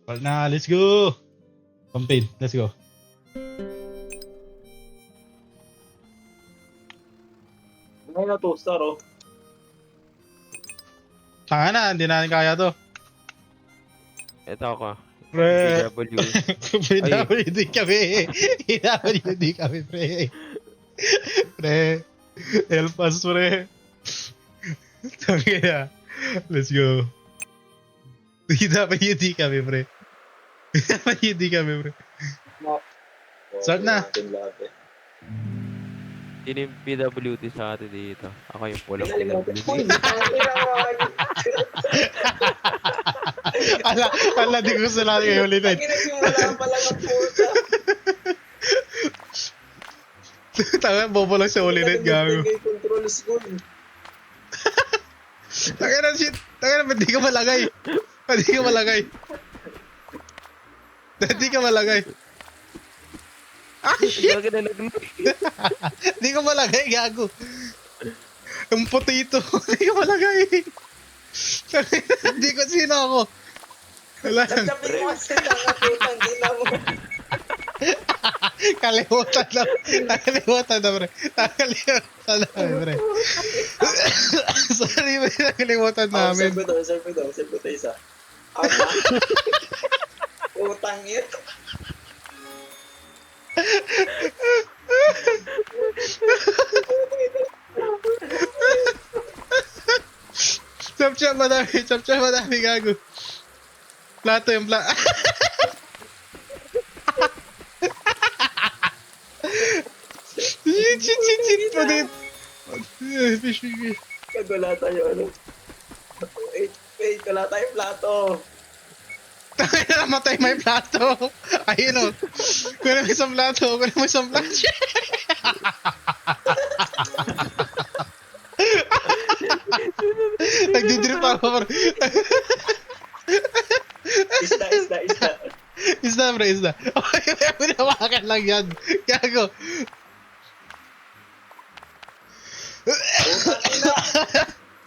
Start na, let's go! Campaign, let's go. Ngayon na 2-star, oh. Tanga na, hindi natin kaya to. Ito ako. Pre, PW. PWD kami. PWD kami, pre. Pre, help us, pre. Tangina. Let's go. PWD kami, pre. PWD kami, pre. Start na. Sino yung PWD sa atin dito? Ako yung pulang Uy, PWD. Ala, di gusto natin kayo ulit. Ginagsimula pa lang ang puta. Tanga, bobo lang sa ulitin, gago. Control school. Tanga na, shit. Tanga na, ba't di ka malagay? Ba't di ka malagay? Ba't di ka malagay? Ah, shit! Gagawin na lang. Di ka malagay, gago. Yung potato, di ka malagay. Di ko sino ako. Wala lang. Sabi mo kasi lang ang putang gila mo. Kalimutan na. Nakalimutan na, pre. Nakalimutan na, pre. Sorry, pre. Nakalimutan namin. Serve ko to isa. Putang ito. Chop-chop madami, gago. Plato yung plato. Shit, pudit. Fish. Wala tayo ano. Wait, wala tayong plato. Tayo na namatay may plato. Ayun o. Kunin mo isang plato. Nagdidrip ako, bro. Isda. Isda. Okay, may nawakan lang yan. Gago.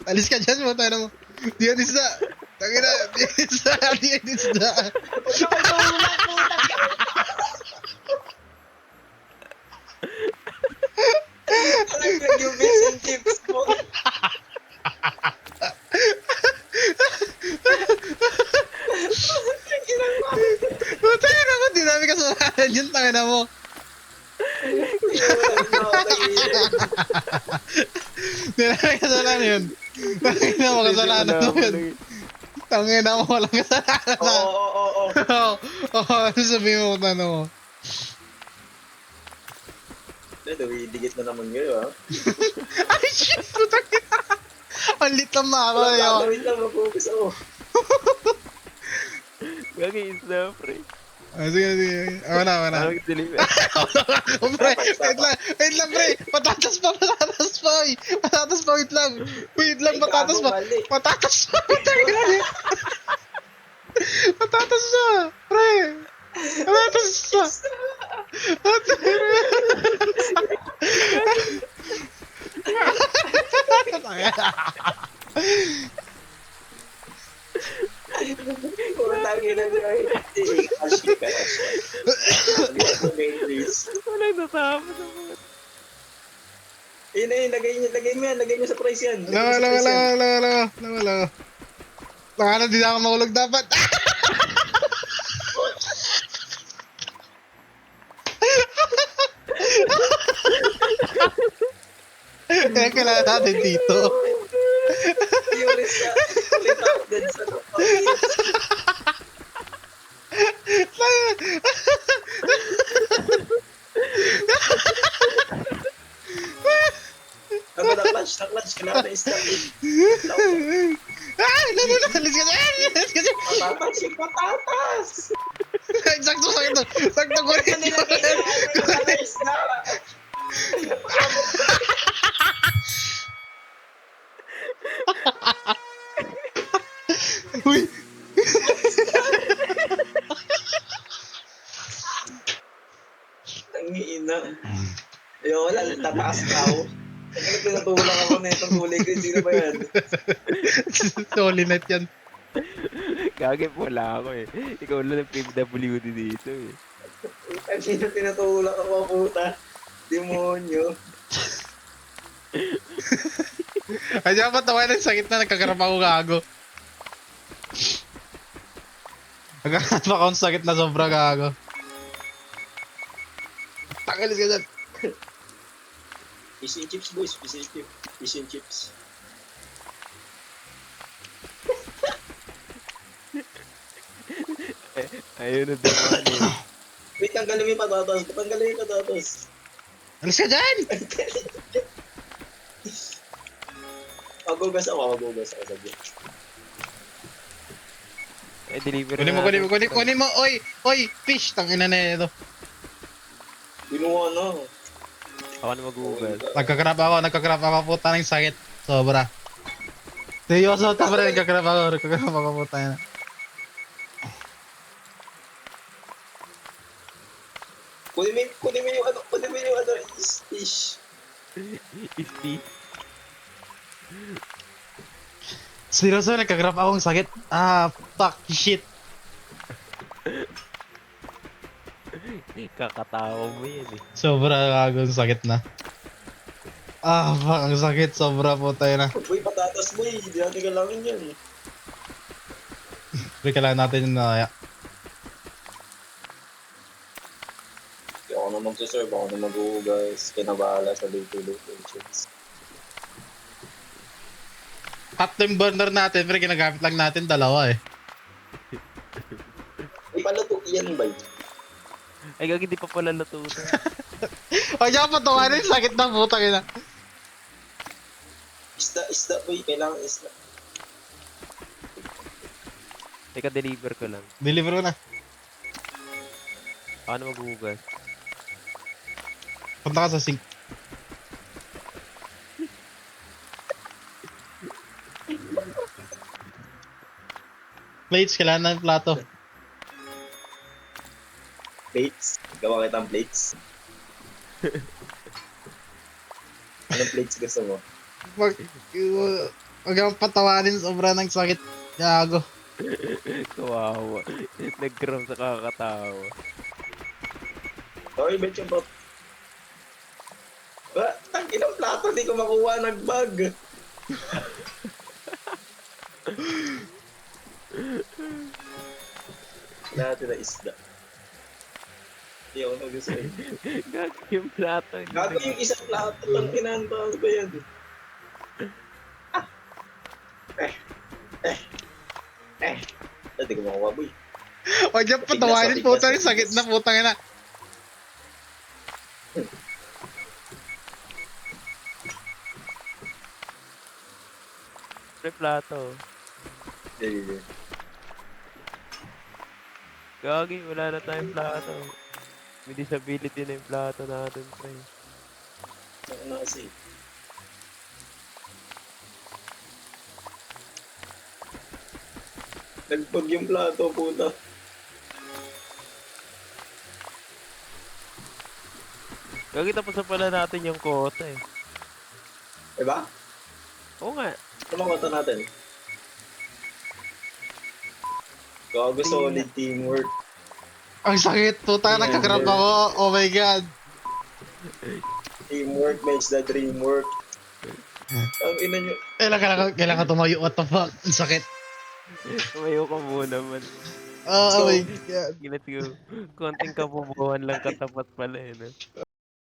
Alis ka dyan mo, tayo na mo. Di yan isda. Tangina, di yan isda. Alam yung fish and chips mo. Tayo na mo, di namin kasalanan yun, tangina mo. Di namin kasalanan yun. Tangina mo, kasalanan mo yun. Tangina mo, walang kasalanan. Oo. Oo, ano sabihin mo kung ano mo? Digit na naman ngayon, ha? Ay, shit! Putang ina! Ang lit ng mama yun. Wait lang, mag-focus ako. Gagawin isda, pre. Sige. Ako na. Ano yung deliver? Ako, pre. Wait lang, pre. Patatas pa. Wait lang, patatas pa. Patatas pa. Patatas pa. Pre. Patatas pa. Putang ina niya. Ashi ka. Wala natapos ako. Lagay mo sa price yan. Wala. Baka di na ako mahulog dapat. Kaya kailangan natin dito. Furious ka. Ulit ako din sa Ano na clutch? Kailangan na i-start. Ay, let's go. Patatas! Sakto ko rin. Uy. Tangiina. Ayoko lang, tataas ka ako. Pinatulang ako na itong huli ko. Sino ba yan? Solid net yan. Gagi wala ako eh. Ikaw lang ang PWD dito eh. Ang sino tinutulak ako, puta. Demonyo. Ay, di ba tawa ng sakit na nagkakarap ako gago. Nagkakarap ako ng sakit na sobra gago. Takalis ka dyan. Fish and chips, boys. Fish and chips. Fish and chips. Ayun na naman eh. Wait, tanggalin mo yung patatas. Tanggalin mo yung patatas. Alis ka dyan! Magugas ako sabi. Deliver Kunin mo, oy, fish, tangina na ito. Binuha na. Ako na mag-google. Nagkakrap ako, puta ng sakit. Sobra. Seryoso, tama na, nagkakrap ako, puta na. Kunin mo yung ano, fish. Isti. Seryoso, nagkakrap akong sakit. Fuck, shit. Kakatawa mo yan eh. Sobra gago, sakit na. Fuck, ang sakit, sobra, puta na. Boy, patatas boy. Hindi natin kailangan yan. Pero kailangan natin yung naya. Hindi ako na magsaserve. Ako na mag-guys. Kinabahala sa luto-luto chips. Tatlo yung burner natin, pero ginagamit lang natin dalawa eh. Ipaluto yan ba? Ay, gagi, di pa pala luto to. Huwag niya patawanin, sakit na putang ina. Isda boy. Kailangan isda. Teka, deliver ko lang. Deliver ko na. Ako na mag-google. Punta ka sa sink. Plates, kailangan ng plato. Plates. Gawa kitang plates. Anong plates gusto mo? Huwag kang patawanin, sobra ng sakit. Gago. Kawawa. Nag-gram sa kakatawa. Sorry, bet yung pot. Ba, tangin ang plato, di ko makuha, nagbag. Natin na isda. Hindi ako nagusto eh. Gagi yung plato. Gago yung isang plato, tangkinan ba? Ano ba yan? Hindi ko makuha, boy. Huwag niya patawanin, putang ina, sakit na putang ina. Pre, plato. Hindi. Gagi, wala na tayong plato. May disability na yung plato natin, pre. Ano na kasi? Nagpag yung plato, puta. Gagi, tapos na pala natin yung kota eh. Diba? Oo nga. Ano makota natin? Gago, solid teamwork. Ang sakit, puta, nagkakrap ako. Oh my god. Teamwork makes the dream work. Ang ina nyo. Kailangan tumayo, what the fuck. Ang sakit. Tumayo ka muna man. Oh my god. Let's go. Konting kabubuhan lang katapat pala eh. No?